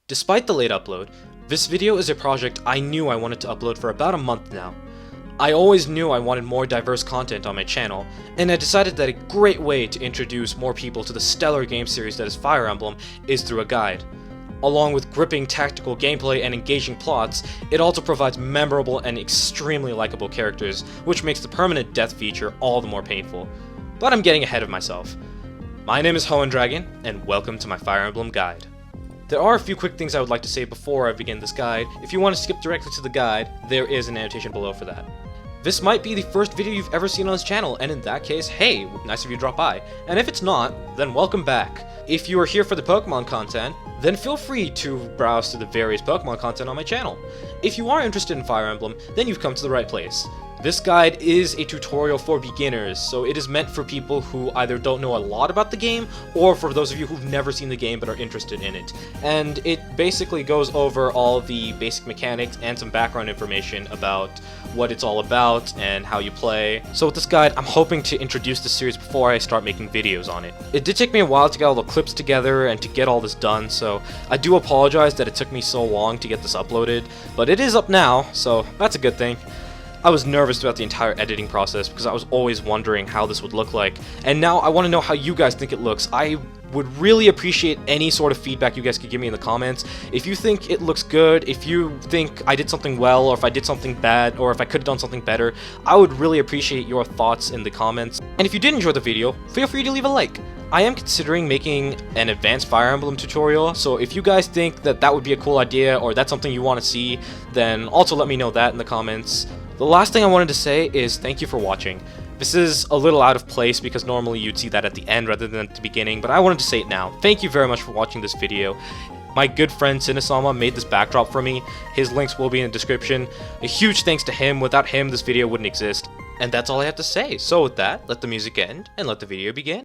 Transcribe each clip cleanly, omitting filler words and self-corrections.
Despite the late upload, this video is a project I knew I wanted to upload for about a month now. I always knew I wanted more diverse content on my channel, and I decided that a great way to introduce more people to the stellar game series that is Fire Emblem is through a guide. Along with gripping tactical gameplay and engaging plots, it also provides memorable and extremely likable characters, which makes the permanent death feature all the more painful. But I'm getting ahead of myself. My name is Hoenndragon, and welcome to my Fire Emblem guide. There are a few quick things I would like to say before I begin this guide. If you want to skip directly to the guide, there is an annotation below for that. This might be the first video you've ever seen on this channel, and in that case, hey, nice of you to drop by. And if it's not, then welcome back. If you are here for the Pokemon content, then feel free to browse through the various Pokemon content on my channel. If you are interested in Fire Emblem, then you've come to the right place. This guide is a tutorial for beginners, so it is meant for people who either don't know a lot about the game, or for those of you who've never seen the game but are interested in it. And it basically goes over all the basic mechanics and some background information about what it's all about and how you play. So with this guide, I'm hoping to introduce the series before I start making videos on it. It did take me a while to get all the clips together and to get all this done, so I do apologize that it took me so long to get this uploaded, but it is up now, so that's a good thing. I was nervous throughout the entire editing process because I was always wondering how this would look like, and now I want to know how you guys think it looks. I would really appreciate any sort of feedback you guys could give me in the comments. If you think it looks good, if you think I did something well, or if I did something bad, or if I could have done something better, I would really appreciate your thoughts in the comments. And if you did enjoy the video, feel free to leave a like. I am considering making an advanced Fire Emblem tutorial, so if you guys think that that would be a cool idea, or that's something you want to see, then also let me know that in the comments. The last thing I wanted to say is thank you for watching. This is a little out of place because normally you'd see that at the end rather than at the beginning, but I wanted to say it now. Thank you very much for watching this video. My good friend Sinisama made this backdrop for me. His links will be in the description. A huge thanks to him. Without him, this video wouldn't exist. And that's all I have to say. So with that, let the music end and let the video begin.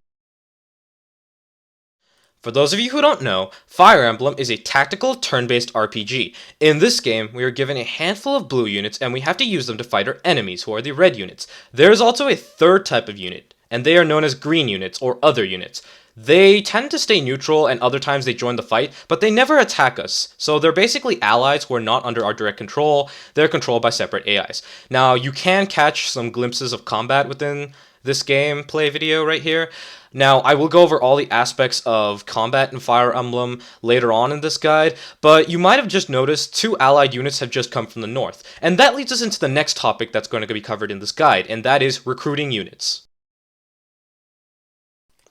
For those of you who don't know, Fire Emblem is a tactical turn-based RPG. In this game, we are given a handful of blue units and we have to use them to fight our enemies, who are the red units. There is also a third type of unit, and they are known as green units or other units. They tend to stay neutral and other times they join the fight, but they never attack us. So they're basically allies who are not under our direct control. They're controlled by separate AIs. Now, you can catch some glimpses of combat within this gameplay video right here. Now, I will go over all the aspects of combat in Fire Emblem later on in this guide, but you might have just noticed 2 allied units have just come from the north. And that leads us into the next topic that's going to be covered in this guide, and that is recruiting units.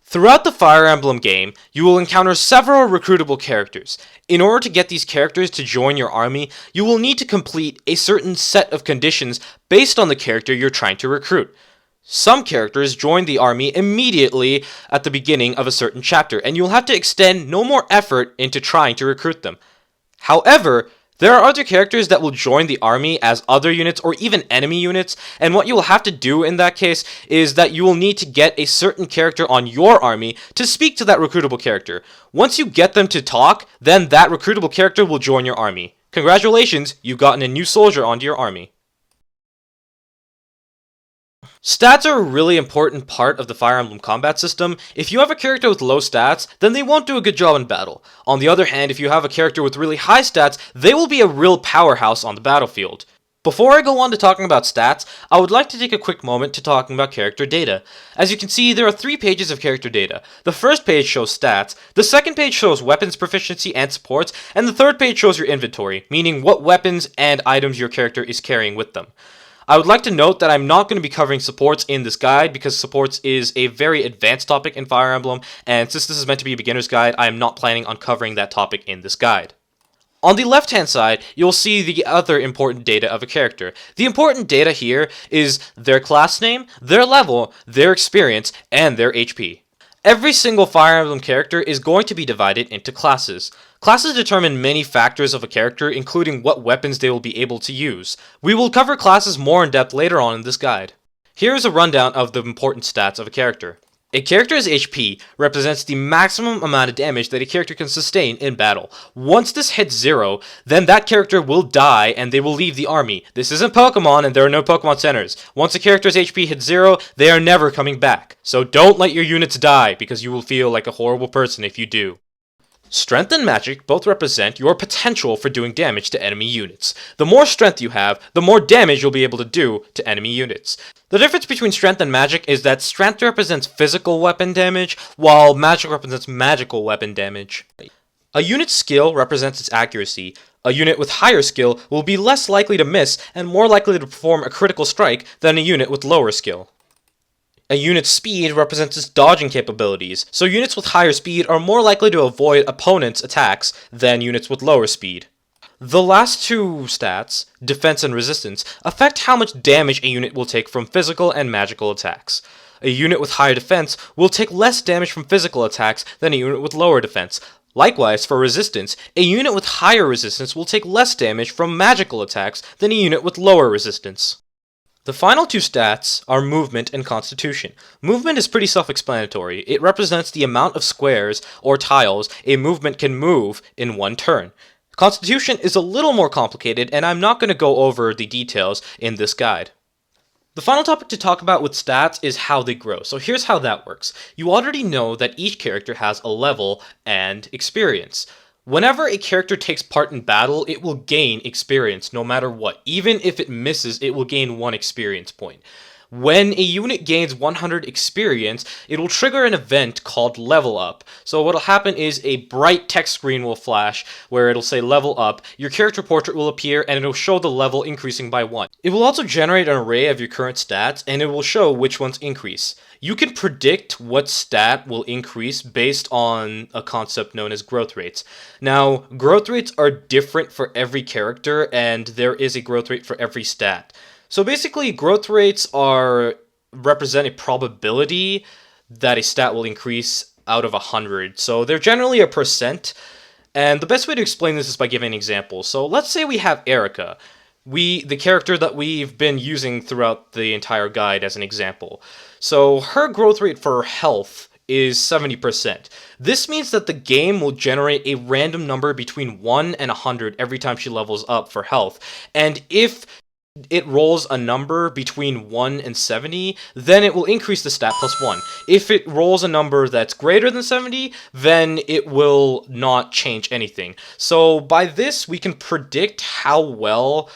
Throughout the Fire Emblem game, you will encounter several recruitable characters. In order to get these characters to join your army, you will need to complete a certain set of conditions based on the character you're trying to recruit. Some characters join the army immediately at the beginning of a certain chapter, and you'll have to extend no more effort into trying to recruit them. However, there are other characters that will join the army as other units or even enemy units, and what you will have to do in that case is that you will need to get a certain character on your army to speak to that recruitable character. Once you get them to talk, then that recruitable character will join your army. Congratulations, you've gotten a new soldier onto your army. Stats are a really important part of the Fire Emblem combat system. If you have a character with low stats, then they won't do a good job in battle. On the other hand, if you have a character with really high stats, they will be a real powerhouse on the battlefield. Before I go on to talking about stats, I would like to take a quick moment to talking about character data. As you can see, there are 3 pages of character data. The first page shows stats, the second page shows weapons proficiency and supports, and the third page shows your inventory, meaning what weapons and items your character is carrying with them. I would like to note that I'm not going to be covering supports in this guide because supports is a very advanced topic in Fire Emblem, and since this is meant to be a beginner's guide, I am not planning on covering that topic in this guide. On the left-hand side, you'll see the other important data of a character. The important data here is their class name, their level, their experience, and their HP. Every single Fire Emblem character is going to be divided into classes. Classes determine many factors of a character, including what weapons they will be able to use. We will cover classes more in depth later on in this guide. Here is a rundown of the important stats of a character. A character's HP represents the maximum amount of damage that a character can sustain in battle. Once this hits 0, then that character will die and they will leave the army. This isn't Pokemon and there are no Pokemon centers. Once a character's HP hits 0, they are never coming back. So don't let your units die because you will feel like a horrible person if you do. Strength and magic both represent your potential for doing damage to enemy units. The more strength you have, the more damage you'll be able to do to enemy units. The difference between strength and magic is that strength represents physical weapon damage, while magic represents magical weapon damage. A unit's skill represents its accuracy. A unit with higher skill will be less likely to miss and more likely to perform a critical strike than a unit with lower skill. A unit's speed represents its dodging capabilities, so units with higher speed are more likely to avoid opponents' attacks than units with lower speed. The last two stats, defense and resistance, affect how much damage a unit will take from physical and magical attacks. A unit with higher defense will take less damage from physical attacks than a unit with lower defense. Likewise, for resistance, a unit with higher resistance will take less damage from magical attacks than a unit with lower resistance. The final two stats are movement and constitution. Movement is pretty self-explanatory. It represents the amount of squares or tiles a movement can move in one turn. Constitution is a little more complicated, and I'm not going to go over the details in this guide. The final topic to talk about with stats is how they grow. So here's how that works. You already know that each character has a level and experience. Whenever a character takes part in battle, it will gain experience no matter what. Even if it misses, it will gain 1 experience point. When a unit gains 100 experience, it will trigger an event called level up. So what will happen is a bright text screen will flash where it'll say level up, your character portrait will appear, and it'll show the level increasing by 1. It will also generate an array of your current stats, and it will show which ones increase. You can predict what stat will increase based on a concept known as growth rates. Now, growth rates are different for every character, and there is a growth rate for every stat. So basically, growth rates represent a probability that a stat will increase out of 100. So they're generally a percent, and the best way to explain this is by giving an example. So let's say we have Erica, the character that we've been using throughout the entire guide as an example. So her growth rate for health is 70%. This means that the game will generate a random number between 1 and 100 every time she levels up for health. And if it rolls a number between 1 and 70, then it will increase the stat plus 1. If it rolls a number that's greater than 70, then it will not change anything. So by this, we can predict how well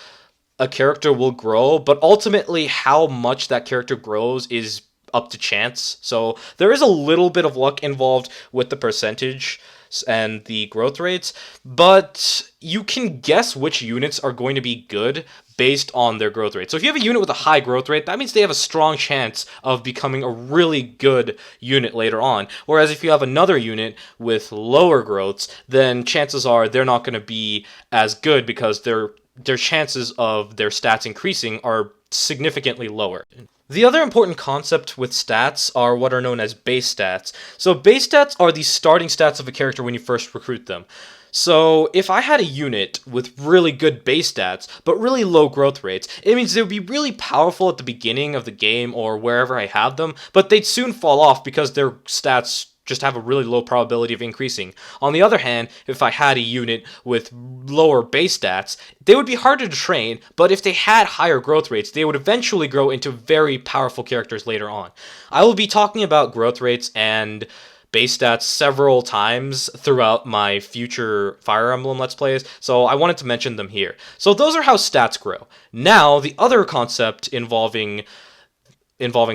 a character will grow, but ultimately how much that character grows is up to chance. So there is a little bit of luck involved with the percentage and the growth rates, but you can guess which units are going to be good based on their growth rate. So if you have a unit with a high growth rate, that means they have a strong chance of becoming a really good unit later on. Whereas if you have another unit with lower growths, then chances are they're not going to be as good because their chances of their stats increasing are significantly lower. The other important concept with stats are what are known as base stats. So base stats are the starting stats of a character when you first recruit them. So if I had a unit with really good base stats, but really low growth rates, it means they would be really powerful at the beginning of the game or wherever I have them, but they'd soon fall off because their stats just have a really low probability of increasing. On the other hand, if I had a unit with lower base stats, they would be harder to train, but if they had higher growth rates, they would eventually grow into very powerful characters later on. I will be talking about growth rates and base stats several times throughout my future Fire Emblem Let's Plays, so I wanted to mention them here. So those are how stats grow. Now, the other concept involving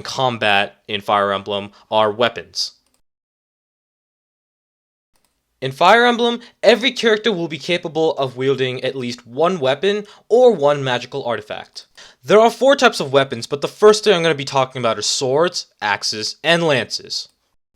combat in Fire Emblem are weapons. In Fire Emblem, every character will be capable of wielding at least one weapon or one magical artifact. There are 4 types of weapons, but the first thing I'm going to be talking about are swords, axes, and lances.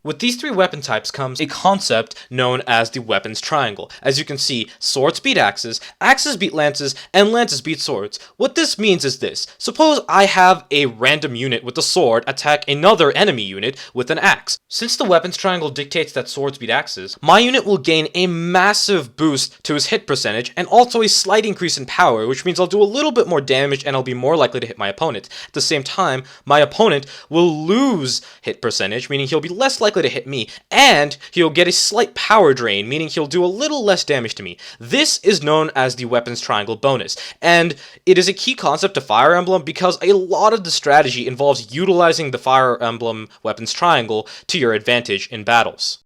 With these 3 weapon types comes a concept known as the weapons triangle. As you can see, swords beat axes, axes beat lances, and lances beat swords. What this means is this. Suppose I have a random unit with a sword attack another enemy unit with an axe. Since the weapons triangle dictates that swords beat axes, my unit will gain a massive boost to his hit percentage and also a slight increase in power, which means I'll do a little bit more damage and I'll be more likely to hit my opponent. At the same time, my opponent will lose hit percentage, meaning he'll be less likely to hit me, and he'll get a slight power drain, meaning he'll do a little less damage to me. This is known as the weapons triangle bonus, and it is a key concept to Fire Emblem because a lot of the strategy involves utilizing the Fire Emblem weapons triangle to your advantage in battles.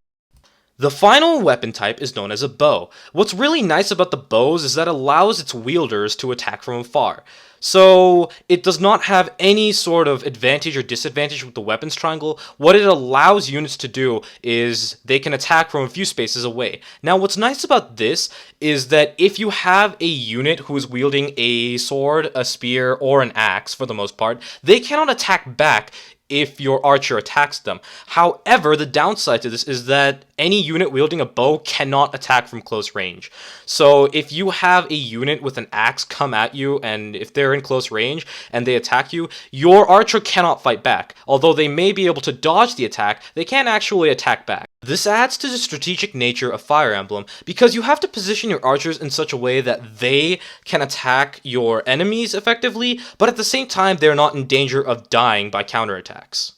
The final weapon type is known as a bow. What's really nice about the bows is that it allows its wielders to attack from afar. So it does not have any sort of advantage or disadvantage with the weapons triangle. What it allows units to do is they can attack from a few spaces away. Now what's nice about this is that if you have a unit who is wielding a sword, a spear, or an axe for the most part, they cannot attack back if your archer attacks them. However, the downside to this is that any unit wielding a bow cannot attack from close range. So if you have a unit with an axe come at you, and if they're in close range and they attack you, your archer cannot fight back. Although they may be able to dodge the attack, they can't actually attack back. This adds to the strategic nature of Fire Emblem, because you have to position your archers in such a way that they can attack your enemies effectively, but at the same time they're not in danger of dying by counterattacks.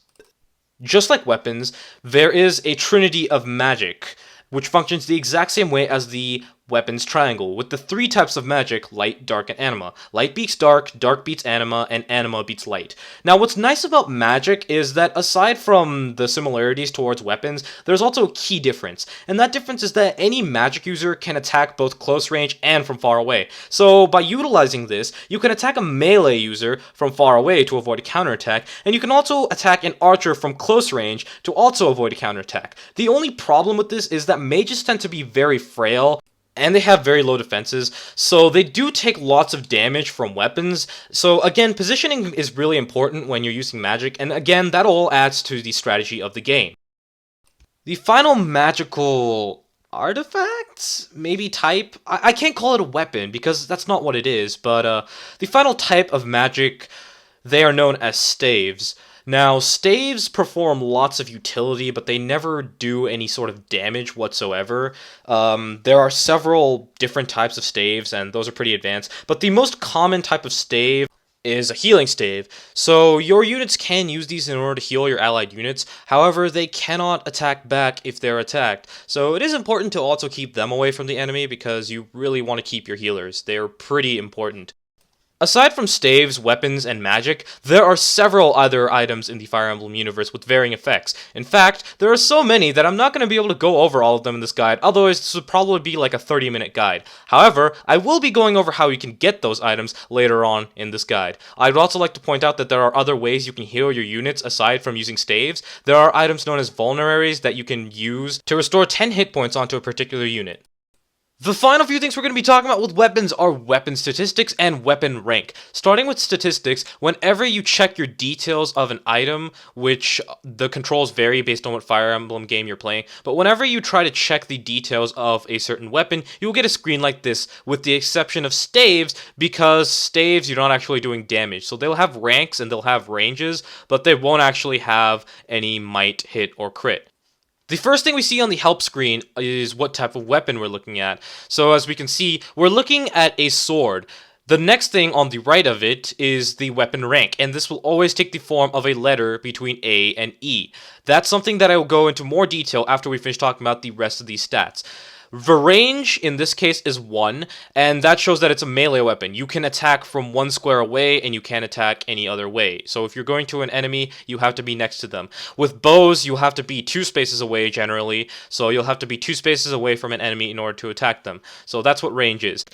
Just like weapons, there is a trinity of magic, which functions the exact same way as the weapons triangle, with the three types of magic: light, dark, and anima. Light beats dark, dark beats anima, and anima beats light. Now what's nice about magic is that aside from the similarities towards weapons, there's also a key difference, and that difference is that any magic user can attack both close range and from far away. So by utilizing this, you can attack a melee user from far away to avoid a counterattack, and you can also attack an archer from close range to also avoid a counterattack. The only problem with this is that mages tend to be very frail, and they have very low defenses, so they do take lots of damage from weapons. So again, positioning is really important when you're using magic, and again, that all adds to the strategy of the game. The final magical artifact? Maybe type? I can't call it a weapon, because that's not what it is, but the final type of magic, they are known as staves. Now, staves perform lots of utility, but they never do any sort of damage whatsoever. There are several different types of staves, and those are pretty advanced, but the most common type of stave is a healing stave. So your units can use these in order to heal your allied units, however, they cannot attack back if they're attacked. So it is important to also keep them away from the enemy, because you really want to keep your healers. They're pretty important. Aside from staves, weapons, and magic, there are several other items in the Fire Emblem universe with varying effects. In fact, there are so many that I'm not going to be able to go over all of them in this guide, otherwise this would probably be like a 30-minute guide. However, I will be going over how you can get those items later on in this guide. I'd also like to point out that there are other ways you can heal your units aside from using staves. There are items known as vulneraries that you can use to restore 10 hit points onto a particular unit. The final few things we're going to be talking about with weapons are weapon statistics and weapon rank. Starting with statistics, whenever you check your details of an item, which the controls vary based on what Fire Emblem game you're playing, but whenever you try to check the details of a certain weapon, you'll get a screen like this, with the exception of staves, because staves you're not actually doing damage. So they'll have ranks and they'll have ranges, but they won't actually have any might, hit, or crit. The first thing we see on the help screen is what type of weapon we're looking at. So as we can see, we're looking at a sword. The next thing on the right of it is the weapon rank, and this will always take the form of a letter between A and E. That's something that I will go into more detail after we finish talking about the rest of these stats. The range in this case is 1, and that shows that it's a melee weapon. You can attack from 1 square away, and you can't attack any other way. So if you're going to an enemy, you have to be next to them. With bows, you have to be 2 spaces away generally, so you'll have to be 2 spaces away from an enemy in order to attack them. So that's what range is.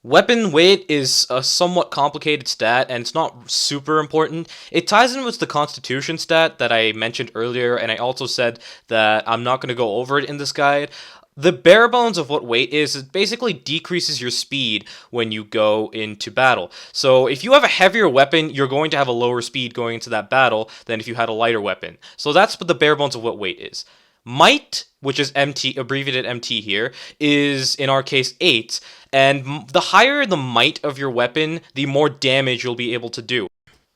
Weapon weight is a somewhat complicated stat, and it's not super important. It ties in with the Constitution stat that I mentioned earlier, and I also said that I'm not going to go over it in this guide. The bare bones of what weight is, it basically decreases your speed when you go into battle. So if you have a heavier weapon, you're going to have a lower speed going into that battle than if you had a lighter weapon. So that's what the bare bones of what weight is. Might, which is MT, abbreviated MT here, is in our case 8, and the higher the might of your weapon, the more damage you'll be able to do.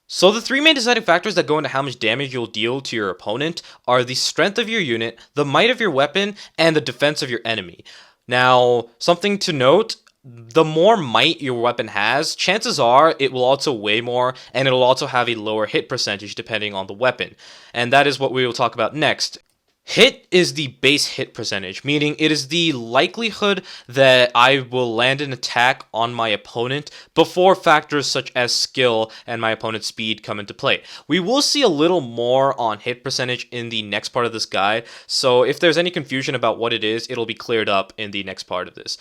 So the 3 main deciding factors that go into how much damage you'll deal to your opponent are the strength of your unit, the might of your weapon, and the defense of your enemy. Now, something to note, the more might your weapon has, chances are it will also weigh more, and it'll also have a lower hit percentage depending on the weapon. And that is what we will talk about next. Hit is the base hit percentage, meaning it is the likelihood that I will land an attack on my opponent before factors such as skill and my opponent's speed come into play. We will see a little more on hit percentage in the next part of this guide, so if there's any confusion about what it is, it'll be cleared up in the next part of this.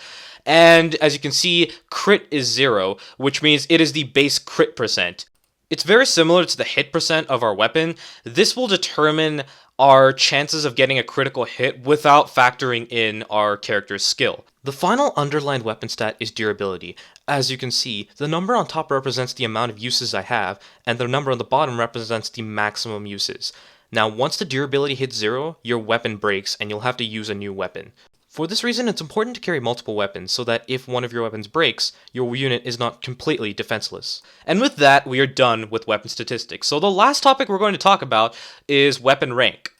And as you can see, crit is 0, which means it is the base crit percent. It's very similar to the hit percent of our weapon. This will determine our chances of getting a critical hit without factoring in our character's skill. The final underlined weapon stat is durability. As you can see, the number on top represents the amount of uses I have, and the number on the bottom represents the maximum uses. Now, once the durability hits 0, your weapon breaks and you'll have to use a new weapon. For this reason, it's important to carry multiple weapons so that if one of your weapons breaks, your unit is not completely defenseless. And with that, we are done with weapon statistics. So the last topic we're going to talk about is weapon rank.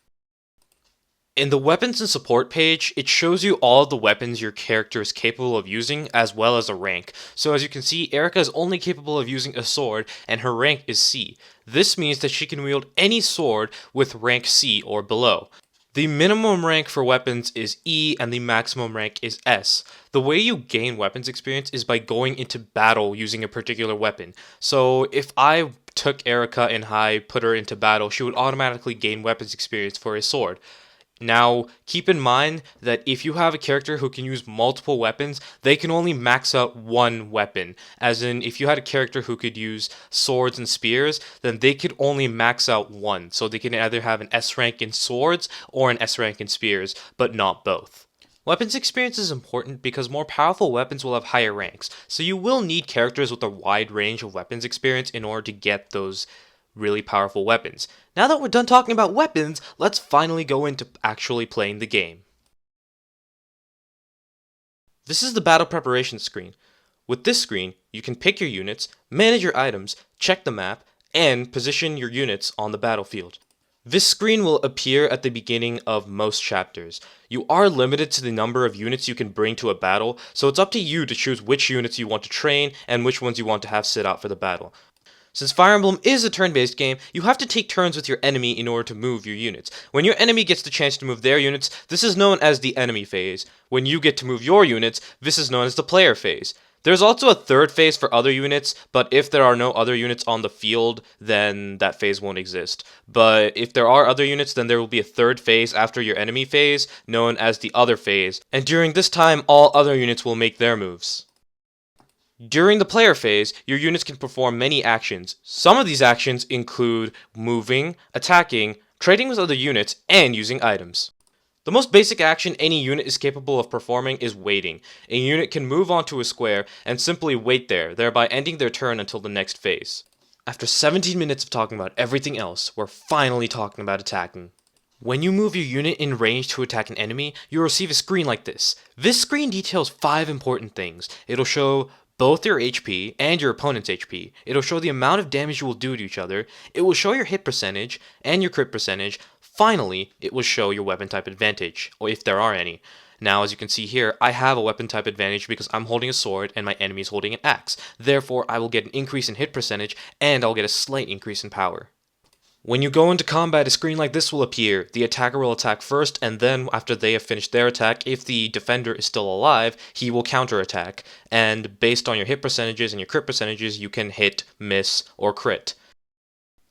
In the weapons and support page, it shows you all of the weapons your character is capable of using, as well as a rank. So as you can see, Erica is only capable of using a sword, and her rank is C. This means that she can wield any sword with rank C or below. The minimum rank for weapons is E and the maximum rank is S. The way you gain weapons experience is by going into battle using a particular weapon. So if I took Erica and I put her into battle, she would automatically gain weapons experience for a sword. Now, keep in mind that if you have a character who can use multiple weapons, they can only max out one weapon. As in, if you had a character who could use swords and spears, then they could only max out one. So they can either have an S rank in swords or an S rank in spears, but not both. Weapons experience is important because more powerful weapons will have higher ranks, so you will need characters with a wide range of weapons experience in order to get those really powerful weapons. Now that we're done talking about weapons, let's finally go into actually playing the game. This is the battle preparation screen. With this screen, you can pick your units, manage your items, check the map, and position your units on the battlefield. This screen will appear at the beginning of most chapters. You are limited to the number of units you can bring to a battle, so it's up to you to choose which units you want to train and which ones you want to have sit out for the battle. Since Fire Emblem is a turn-based game, you have to take turns with your enemy in order to move your units. When your enemy gets the chance to move their units, this is known as the enemy phase. When you get to move your units, this is known as the player phase. There's also a third phase for other units, but if there are no other units on the field, then that phase won't exist. But if there are other units, then there will be a third phase after your enemy phase, known as the other phase, and during this time, all other units will make their moves. During the player phase, your units can perform many actions. Some of these actions include moving, attacking, trading with other units, and using items. The most basic action any unit is capable of performing is waiting. A unit can move onto a square and simply wait there, thereby ending their turn until the next phase. After 17 minutes of talking about everything else, we're finally talking about attacking. When you move your unit in range to attack an enemy, you'll receive a screen like this. This screen details 5 important things. It'll show both your HP and your opponent's HP. It'll show the amount of damage you will do to each other. It will show your hit percentage and your crit percentage. Finally, it will show your weapon type advantage, or if there are any. Now, as you can see here, I have a weapon type advantage because I'm holding a sword and my enemy is holding an axe. Therefore, I will get an increase in hit percentage and I'll get a slight increase in power. When you go into combat, a screen like this will appear. The attacker will attack first, and then after they have finished their attack, if the defender is still alive, he will counterattack. And based on your hit percentages and your crit percentages, you can hit, miss, or crit.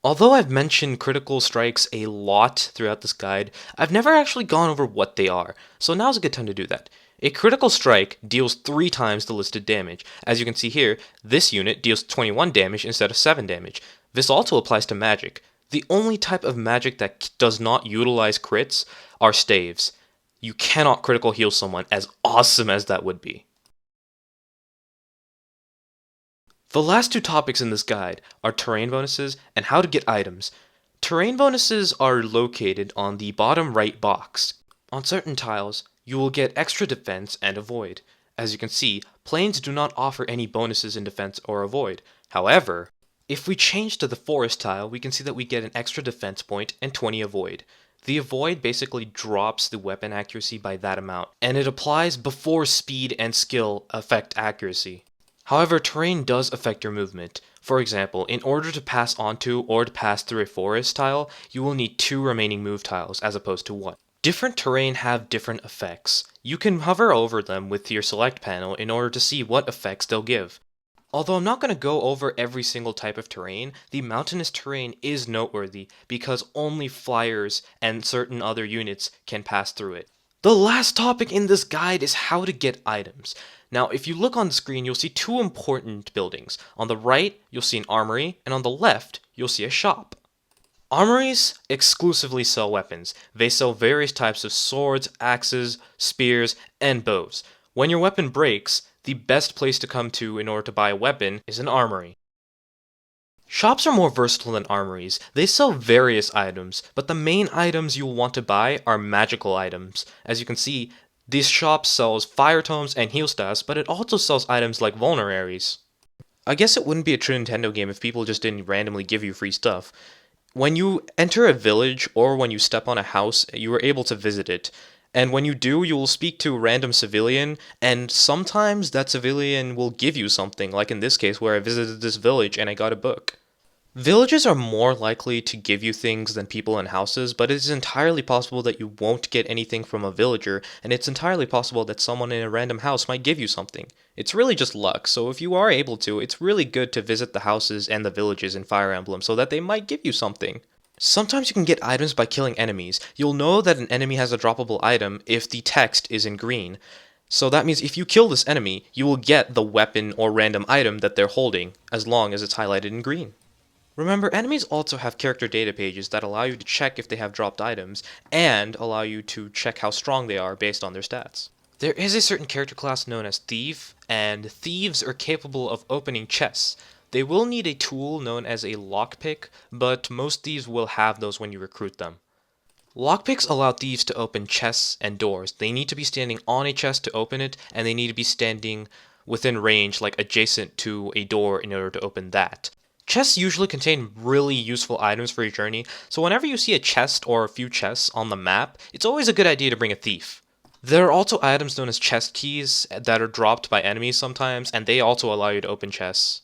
Although I've mentioned critical strikes a lot throughout this guide, I've never actually gone over what they are, so now's a good time to do that. A critical strike deals 3 times the listed damage. As you can see here, this unit deals 21 damage instead of 7 damage. This also applies to magic. The only type of magic that does not utilize crits are staves. You cannot critical heal someone, as awesome as that would be. The last 2 topics in this guide are terrain bonuses and how to get items. Terrain bonuses are located on the bottom right box. On certain tiles, you will get extra defense and avoid. As you can see, plains do not offer any bonuses in defense or avoid. However, if we change to the forest tile, we can see that we get an extra defense point and 20 avoid. The avoid basically drops the weapon accuracy by that amount, and it applies before speed and skill affect accuracy. However, terrain does affect your movement. For example, in order to pass onto or to pass through a forest tile, you will need 2 remaining move tiles as opposed to 1. Different terrain have different effects. You can hover over them with your select panel in order to see what effects they'll give. Although I'm not going to go over every single type of terrain, the mountainous terrain is noteworthy because only flyers and certain other units can pass through it. The last topic in this guide is how to get items. Now, if you look on the screen, you'll see two important buildings. On the right, you'll see an armory, and on the left, you'll see a shop. Armories exclusively sell weapons. They sell various types of swords, axes, spears, and bows. When your weapon breaks, the best place to come to in order to buy a weapon is an armory. Shops are more versatile than armories. They sell various items, but the main items you'll want to buy are magical items. As you can see, this shop sells fire tomes and heal stats, but it also sells items like vulneraries. I guess it wouldn't be a true Nintendo game if people just didn't randomly give you free stuff. When you enter a village or when you step on a house, you are able to visit it. And when you do, you will speak to a random civilian, and sometimes that civilian will give you something, like in this case where I visited this village and I got a book. Villages are more likely to give you things than people in houses, but it is entirely possible that you won't get anything from a villager, and it's entirely possible that someone in a random house might give you something. It's really just luck, so if you are able to, it's really good to visit the houses and the villages in Fire Emblem so that they might give you something. Sometimes you can get items by killing enemies. You'll know that an enemy has a droppable item if the text is in green. So that means if you kill this enemy, you will get the weapon or random item that they're holding, as long as it's highlighted in green. Remember, enemies also have character data pages that allow you to check if they have dropped items, and allow you to check how strong they are based on their stats. There is a certain character class known as Thief, and thieves are capable of opening chests. They will need a tool known as a lockpick, but most thieves will have those when you recruit them. Lockpicks allow thieves to open chests and doors. They need to be standing on a chest to open it, and they need to be standing within range, like adjacent to a door in order to open that. Chests usually contain really useful items for your journey, so whenever you see a chest or a few chests on the map, it's always a good idea to bring a thief. There are also items known as chest keys that are dropped by enemies sometimes, and they also allow you to open chests.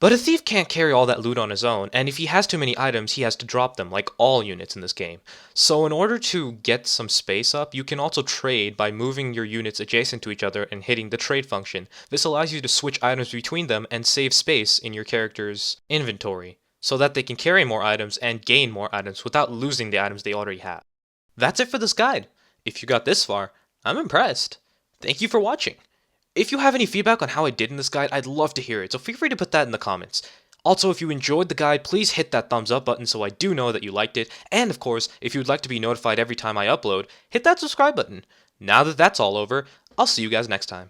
But a thief can't carry all that loot on his own, and if he has too many items, he has to drop them, like all units in this game. So in order to get some space up, you can also trade by moving your units adjacent to each other and hitting the trade function. This allows you to switch items between them and save space in your character's inventory, so that they can carry more items and gain more items without losing the items they already have. That's it for this guide. If you got this far, I'm impressed. Thank you for watching. If you have any feedback on how I did in this guide, I'd love to hear it, so feel free to put that in the comments. Also, if you enjoyed the guide, please hit that thumbs up button so I do know that you liked it, and of course, if you'd like to be notified every time I upload, hit that subscribe button. Now that that's all over, I'll see you guys next time.